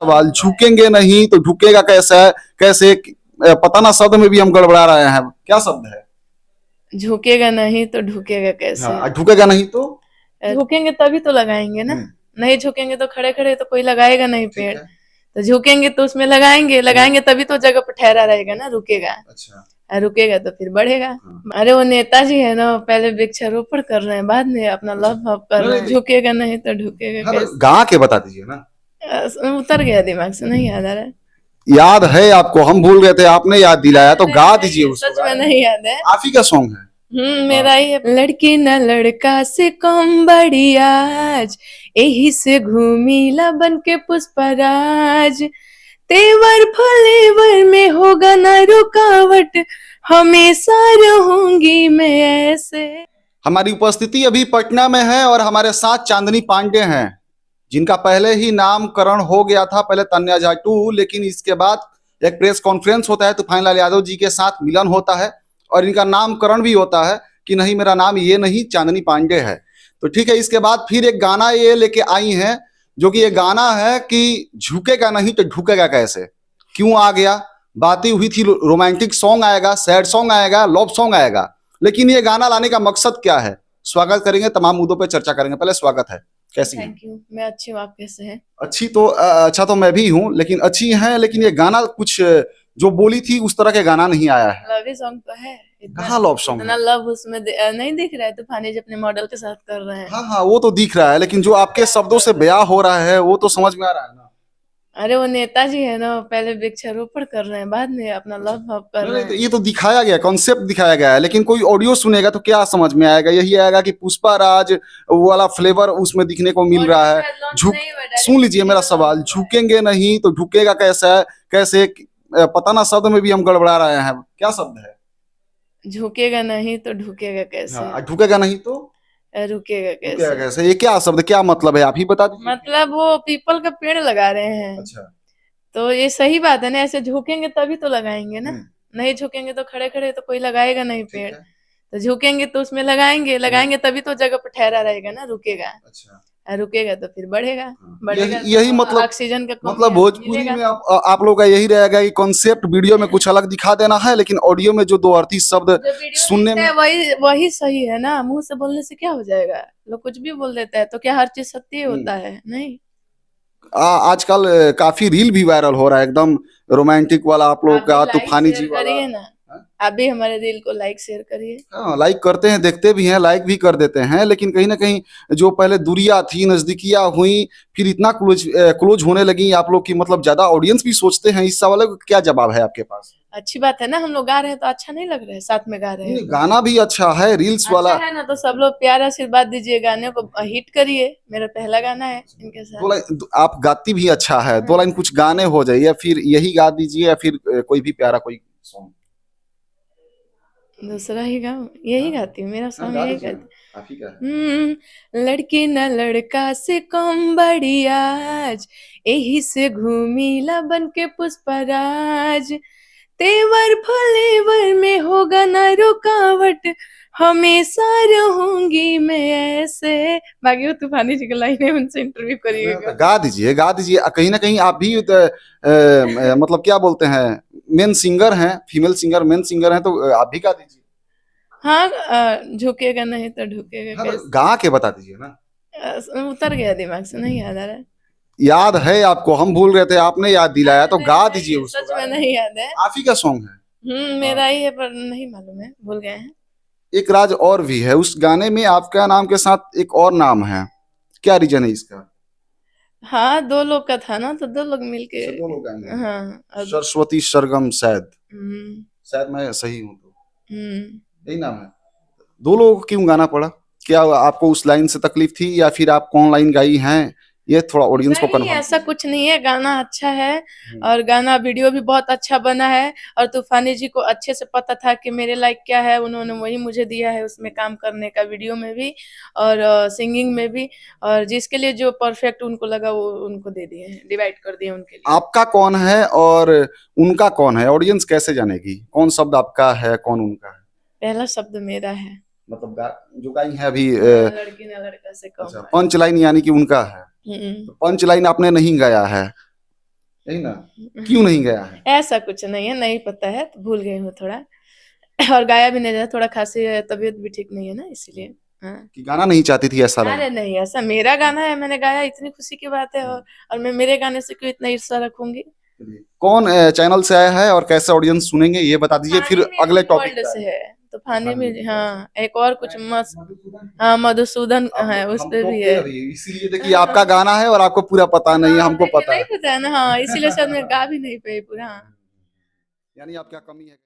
सवाल, झुकेंगे नहीं तो झुकेगा कैसा है, कैसे पता ना, शब्द में भी हम गड़बड़ा रहे हैं। क्या शब्द है? झुकेगा नहीं तो ढुकेगा कैसे? हाँ, झुकेगा नहीं तो झुकेंगे तभी तो लगाएंगे ना। नहीं झुकेंगे तो खड़े खड़े तो कोई लगाएगा नहीं पेड़। तो झुकेंगे तो उसमें लगाएंगे तभी तो जगह पर ठहरा रहेगा ना, रुकेगा। अच्छा। और रुकेगा तो फिर बढ़ेगा। अरे वो नेताजी है ना, पहले वृक्षारोपण कर रहे हैं, बाद में अपना लव भव कर रहे हैं। झुकेगा नहीं तो ढुकेगा कैसे? गा के बता दीजिए ना। उतर गया दिमाग से, नहीं याद आ रहा है। याद है आपको, हम भूल गए थे, आपने याद दिलाया तो गा दीजिए उसको। सच में नहीं याद है। आप ही का सॉन्ग है। मेरा ही है। लड़की न लड़का से कम बड़ी आज, यही से घूमीला बन के पुष्पराज। तेवर फलेवर में होगा ना रुकावट, हमेशा रहूंगी मैं ऐसे। हमारी उपस्थिति अभी पटना में है और हमारे साथ चांदनी पांडे हैं, जिनका पहले ही नामकरण हो गया था, पहले तन्या जाटू, लेकिन इसके बाद एक प्रेस कॉन्फ्रेंस होता है, तूफानलाल यादव जी के साथ मिलन होता है और इनका नामकरण भी होता है कि नहीं, मेरा नाम ये नहीं, चांदनी पांडे है। तो ठीक है, इसके बाद फिर एक गाना ये लेके आई हैं, जो कि ये गाना है कि झुकेगा नहीं तो ढुकेगा कैसे। क्यों आ गया, बातें हुई थी, रोमांटिक सॉन्ग आएगा, सैड सॉन्ग आएगा, लव सॉन्ग आएगा, लेकिन ये गाना लाने का मकसद क्या है, स्वागत करेंगे, तमाम मुद्दों पर चर्चा करेंगे। पहले स्वागत है, कैसी हैं? थैंक यू, मैं अच्छी हूँ, आप कैसे हैं? अच्छी तो अच्छा तो मैं भी हूँ, लेकिन अच्छी हैं, लेकिन ये गाना कुछ जो बोली थी उस तरह के गाना नहीं आया है। लव सॉन्ग तो है, कहाँ लव सॉन्ग इतना है? लव उसमें नहीं दिख रहा है। तूफानी जी अपने मॉडल के साथ कर रहे हैं। हाँ हाँ, वो तो दिख रहा है, लेकिन जो आपके शब्दों से बयां हो रहा है वो तो समझ में आ रहा है ना। अरे वो नेताजी है ना, पहले वृक्षारोपण कर रहे हैं, बाद में अपना लव भव कर रहे हैं। ये तो दिखाया गया, कॉन्सेप्ट दिखाया गया है, लेकिन कोई ऑडियो सुनेगा तो क्या समझ में आएगा? यही आएगा कि पुष्पा राज वाला फ्लेवर उसमें दिखने को मिल रहा है। झुक सुन लीजिए मेरा सवाल, झुकेंगे नहीं तो झुकेगा कैसा है, कैसे पता ना, शब्द में भी हम गड़बड़ा रहे हैं। क्या शब्द है? झुकेगा नहीं तो ढुकेगा कैसे? झुकेगा नहीं तो रुकेगा रुकेगा कैसे? कैसे? ये क्या शब्द, क्या मतलब है, आप ही बता दीजिए। मतलब वो पीपल का पेड़ लगा रहे हैं। अच्छा। तो ये सही बात है ना, ऐसे झुकेंगे तभी तो लगाएंगे ना। नहीं झुकेंगे तो खड़े खड़े तो कोई लगाएगा नहीं पेड़। तो झुकेंगे तो उसमें लगाएंगे तभी तो जगह पर ठहरा रहेगा ना, रुकेगा। अच्छा। रुकेगा तो फिर बढ़ेगा। यही मतलब, ऑक्सीजन का मतलब भोजपुरी में आप लोग का यही रहेगा कि कॉन्सेप्ट वीडियो में कुछ अलग दिखा देना है, लेकिन ऑडियो में जो दो अर्थी शब्द सुनने में वही वही सही है ना। मुंह से बोलने से क्या हो जाएगा, लोग कुछ भी बोल देता है, तो क्या हर चीज सत्य होता है? नहीं। आजकल काफी रील भी वायरल हो रहा है, एकदम रोमांटिक वाला आप लोग का, तूफानी जी वाला। करिए ना, आप भी हमारे रील को लाइक शेयर करिए। हाँ, लाइक करते हैं, देखते भी हैं, लाइक भी कर देते हैं, लेकिन कहीं ना कहीं जो पहले दूरियां थी, नजदीकियां हुई, फिर इतना क्लोज होने लगी आप लोग की, मतलब ज्यादा ऑडियंस भी सोचते हैं। इस सवाल का क्या जवाब है आपके पास? अच्छी बात है ना, हम लोग गा रहे हैं तो अच्छा नहीं लग रहा है? साथ में गा रहे हैं, गाना भी अच्छा है, रील्स वाला है ना, तो सब लोग प्यार आशीर्वाद दीजिए, गाने को हिट करिए। मेरा पहला गाना है इनके साथ। दो लाइन आप गाती भी अच्छा है, दो लाइन कुछ गाने हो जाए, या फिर यही गा दीजिए, या फिर कोई भी प्यारा कोई सॉन्ग। दूसरा ही गाऊं? यही गाती हूँ, मेरा सॉन्ग यही गाती हूँ। लड़की न लड़का से कम बड़ी आज, यही से घूमीला बन के पुष्पराज। तेवर फलेवर में होगा ना रुकावट, हमेशा रहूंगी मैं ऐसे। बाकी वो तूफानी जी की लाइन है, उनसे इंटरव्यू करिएगा। गा दीजिए, गा दीजिए, कहीं ना कहीं आप भी मतलब क्या बोलते हैं, मेन सिंगर हैं, फीमेल सिंगर मेन सिंगर हैं, तो आप भी गा दीजिए। हाँ, झुकेगा नहीं तो ढुकेगा कैसे? गा के बता दीजिए ना। उतर गया दिमाग से, नहीं याद आ रहा है। याद है आपको, हम भूल गए थे, आपने याद दिलाया तो गा दीजिए उसको। सच में नहीं याद है। आप ही का सॉन्ग है। मेरा ही है, पर नहीं मालूम है, भूल गए हैं। एक राज और भी है उस गाने में, आपका नाम के साथ एक और नाम है, क्या रीजन है इसका? हाँ, दो लोग का था ना, तो दो लोग मिलके। दो लोग गाएंगे। हाँ, सरस्वती सरगम, शायद शायद मैं सही हूँ तो यही नाम है। दो लोगों को क्यों गाना पड़ा? क्या आपको उस लाइन से तकलीफ थी, या फिर आप कौन लाइन गाई हैं? ये थोड़ा ऑडियंस को नहीं, ऐसा कुछ नहीं है, गाना अच्छा है और गाना वीडियो भी बहुत अच्छा बना है। और तूफानी जी को अच्छे से पता था कि मेरे लाइक क्या है, उन्होंने वही मुझे दिया है उसमें काम करने का, वीडियो में भी और सिंगिंग में भी। और जिसके लिए जो परफेक्ट उनको लगा वो उनको दे दिए हैं, डिवाइड कर दिए उनके लिए। आपका कौन है और उनका कौन है, ऑडियंस कैसे जानेगी कौन शब्द आपका है, कौन उनका है? पहला शब्द मेरा है, मतलब जो गाई है अभी लड़की ना लड़का से कम। पंच लाइन यानी कि उनका है, तो पंच लाइन आपने नहीं गाया है। यही ना, क्यों नहीं गया है? ऐसा कुछ नहीं है, नहीं पता है तो भूल गई हूँ थोड़ा। और गाया भी नहीं जाता, थोड़ा खांसी है, तबीयत भी ठीक नहीं है ना इसलिए। हाँ। कि गाना नहीं चाहती थी ऐसा लगा? अरे नहीं, ऐसा मेरा गाना है, मैंने गाया, इतनी खुशी की बात है। और मैं मेरे गाने से क्यों इतना ईर्ष्या रखूंगी। कौन चैनल से आया है और कैसे ऑडियंस सुनेंगे ये बता दीजिए, फिर फानी अगले म्यूजिक टॉपिक वर्ल्ड पे से आएं। है, तो फानी म्यूजिक, हाँ एक और कुछ मस्त, हाँ मधुसूदन है, उस हम पे भी टोकते है। अभी इसीलिए देखिए आपका गाना है और आपको पूरा पता नहीं है, हाँ हमको देखिए, पता नहीं है। पता है ना, हाँ इसीलिए शायद मैं गा भी नहीं पाई पूरा। हाँ। यानी आप क्या कमी है?